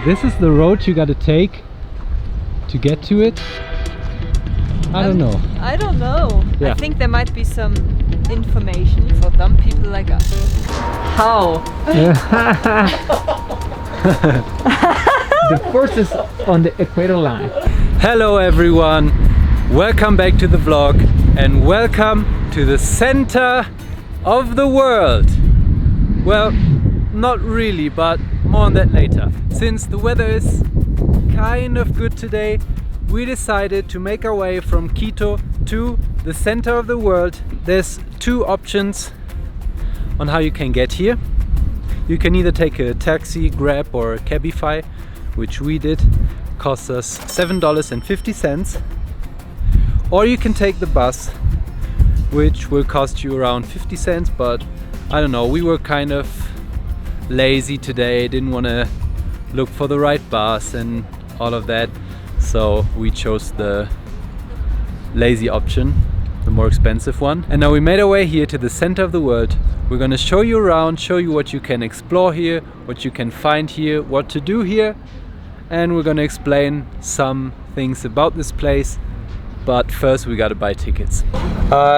This is the road you gotta take to get to it. I don't know. I don't know. Yeah. I think there might be some information for dumb people like us. How? The first is on the Equator line. Hello everyone, welcome back to the vlog and welcome to the center of the world. Well, not really, but more on that later. Since the weather is kind of good today, we decided to make our way from Quito to the center of the world. There's two options on how you can get here. You can either take a taxi, Grab or Cabify, which we did. Cost us $7.50. Or you can take the bus, which will cost you around 50 cents, but I don't know, we were kind of lazy today, didn't want to look for the right bus and all of that, so we chose the lazy option, the more expensive one. And now we made our way here to the center of the world. We're gonna show you around, show you what you can explore here, what you can find here, what to do here, and we're gonna explain some things about this place. But first we gotta buy tickets.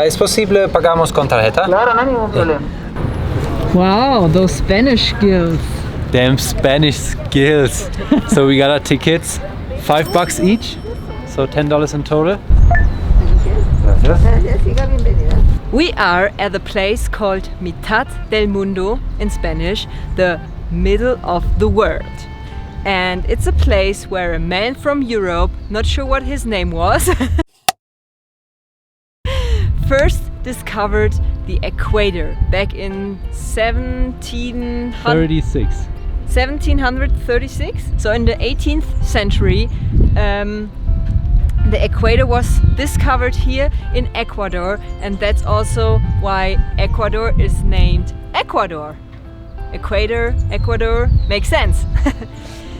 ¿Es posible pagamos con tarjeta? Claro, no hay ningún problema. Wow, those Spanish skills. Damn Spanish skills. So we got our tickets, $5 each, so $10 in total. We are at a place called Mitad del Mundo in Spanish, the middle of the world. And it's a place where a man from Europe, not sure what his name was, first discovered the equator back in 1736. So in the 18th century, the equator was discovered here in Ecuador, and that's also why Ecuador is named Ecuador. Equator, Ecuador, makes sense.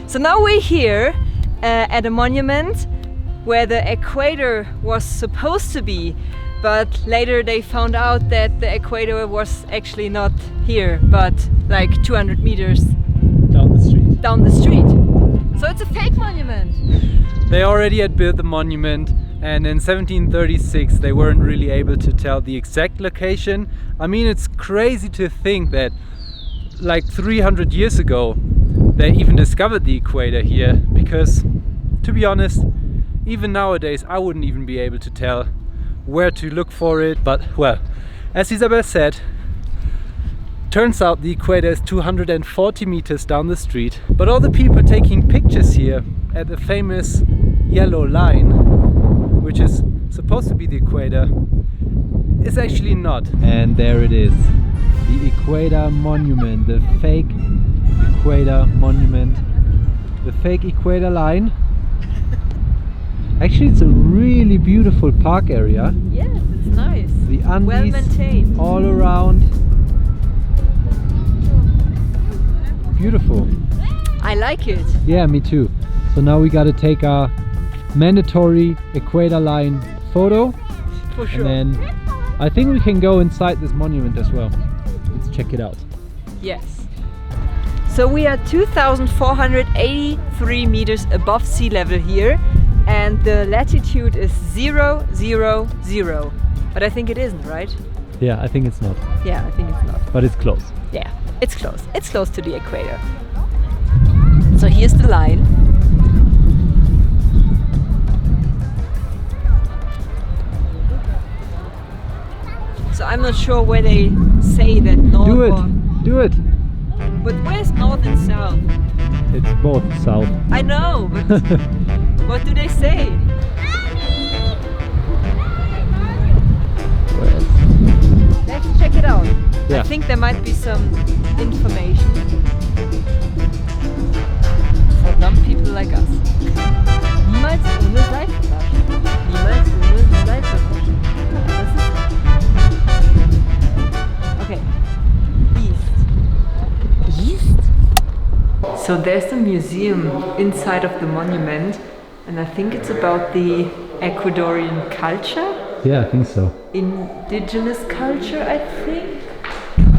So now we're here at a monument where the equator was supposed to be, but later they found out that the equator was actually not here, but like 200 meters Down the street. So it's a fake monument. They already had built the monument, and in 1736 they weren't really able to tell the exact location. I mean, it's crazy to think that like 300 years ago they even discovered the equator here, because to be honest, even nowadays I wouldn't even be able to tell where to look for it. But well, as Isabel said, turns out the equator is 240 meters down the street. But all the people taking pictures here at the famous yellow line, which is supposed to be the equator, is actually not. And there it is, the Equator Monument, the fake Equator Monument, the fake equator line. Actually, it's a really beautiful park area. Yes, it's nice. The Andes, well maintained, all around. Beautiful. I like it. Yeah, me too. So now we gotta take our mandatory equator line photo. For sure. And then I think we can go inside this monument as well. Let's check it out. Yes. So we are 2,483 meters above sea level here, and the latitude is 000. But I think it isn't, right? Yeah, I think it's not. Yeah, I think it's not. But it's close. Yeah, it's close. It's close to the equator. So here's the line. So I'm not sure where they say that north Do it! or... Do it! But where's north and south? It's both south. I know, but what do they say? West. Let's check it out. Yeah. I think there might be some information for dumb people like us. Niemals ohne Seifentasche. Niemals ohne Seifentasche. Okay. East? So there's a museum inside of the monument, and I think it's about the Ecuadorian culture. Yeah, I think so. Indigenous culture, I think.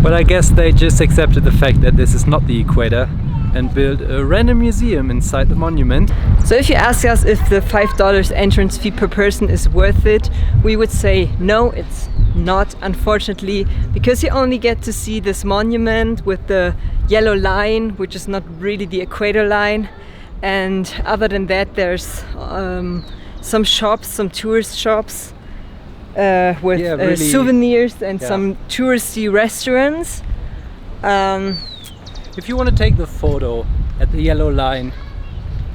But I guess they just accepted the fact that this is not the equator, and build a random museum inside the monument. So if you ask us if the $5 entrance fee per person is worth it, we would say no, it's not, unfortunately, because you only get to see this monument with the yellow line, which is not really the equator line. And other than that, there's some shops, some tourist shops with really, souvenirs and some touristy restaurants. If you want to take the photo at the yellow line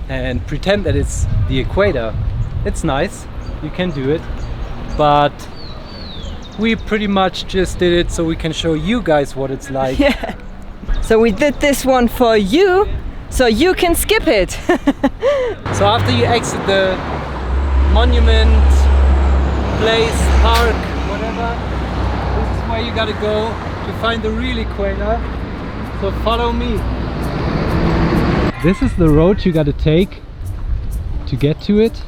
and pretend that it's the equator, it's nice, you can do it, but we pretty much just did it so we can show you guys what it's like. Yeah. So we did this one for you, so you can skip it. So after you exit the monument, place, park, whatever, this is where you gotta go to find the real equator. So follow me. This is the road you gotta take to get to it.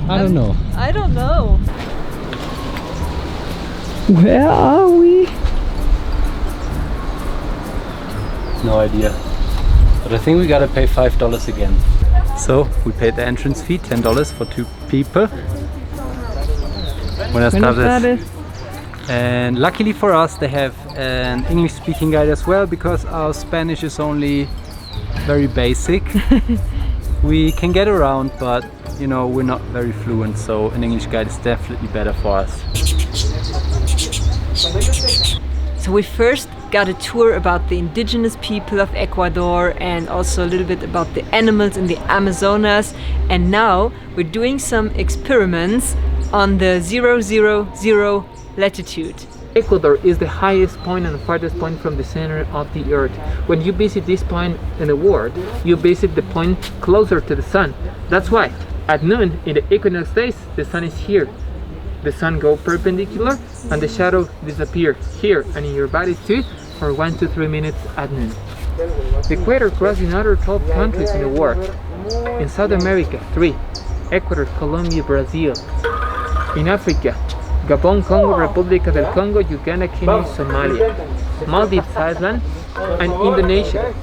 I don't know. I don't know. Where are we? No idea. But I think we gotta pay $5 again. So we paid the entrance fee, $10 for 2 people. Buenas tardes. And luckily for us, they have an English-speaking guide as well, because our Spanish is only very basic. We can get around, but you know, we're not very fluent, so an English guide is definitely better for us. So we first got a tour about the indigenous people of Ecuador and also a little bit about the animals in the Amazonas, and now we're doing some experiments on the 000 latitude. Ecuador is the highest point and the farthest point from the center of the earth. When you visit this point in the world, you visit the point closer to the sun. That's why at noon in the equinox days, the sun is here. The sun goes perpendicular and the shadow disappears here and in your body too for 1 to 3 minutes at noon. The equator crosses another 12 countries in the world. In South America, 3: Ecuador, Colombia, Brazil. In Africa, Gabon, Congo, Republica del Congo, Uganda, Kenya, Somalia, Maldives Island, and Indonesia.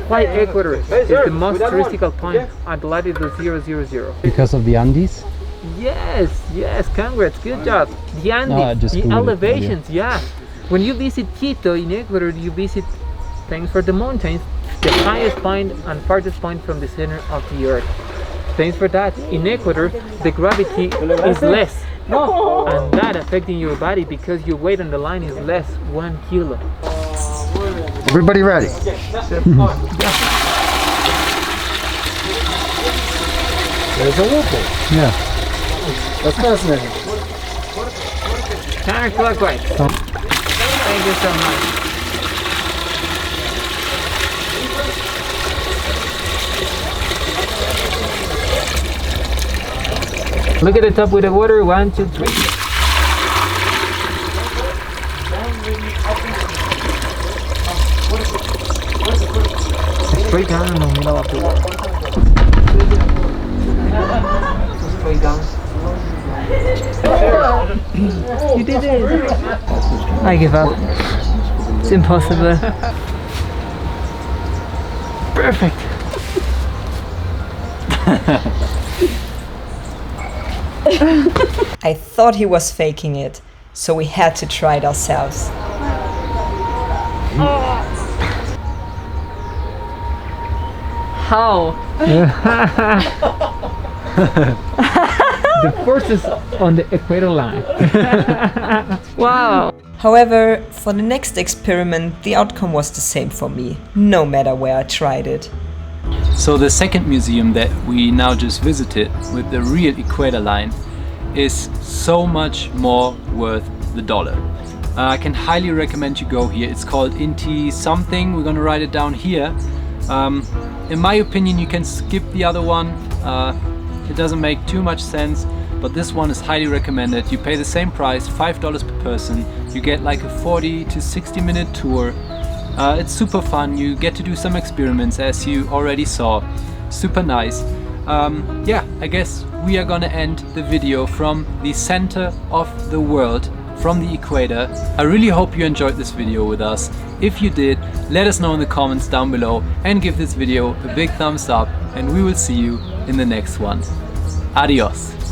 Why Ecuador is the most touristical point at latitude 000? Because of the Andes? Yes, congrats, good job. The Andes, the elevations, yeah. When you visit Quito in Ecuador, you visit, thanks for the mountains, the highest point and farthest point from the center of the earth. Thanks for that, in Ecuador, the gravity is less. And that affecting your body because your weight on the line is less 1 kilo. Everybody ready? There's a whirlpool. Yeah. That's fascinating. Counterclockwise. Thank you so much. Look at the top with the water. 1, 2, 3. Straight down in the middle of the water. Straight down. You did it! I give up. It's impossible. Perfect. I thought he was faking it, so we had to try it ourselves. How? The first is on the equator line. Wow! However, for the next experiment, the outcome was the same for me, no matter where I tried it. So the second museum that we now just visited with the real equator line is so much more worth the dollar. I can highly recommend you go here. It's called Inti something. We're gonna write it down here. In my opinion, you can skip the other one. It doesn't make too much sense, but this one is highly recommended. You pay the same price, $5 per person. You get like a 40 to 60 minute tour. It's super fun. You get to do some experiments, as you already saw. Super nice. Yeah, I guess we are gonna end the video from the center of the world from the equator. I really hope you enjoyed this video with us. If you did, let us know in the comments down below and give this video a big thumbs up, and we will see you in the next one. Adios!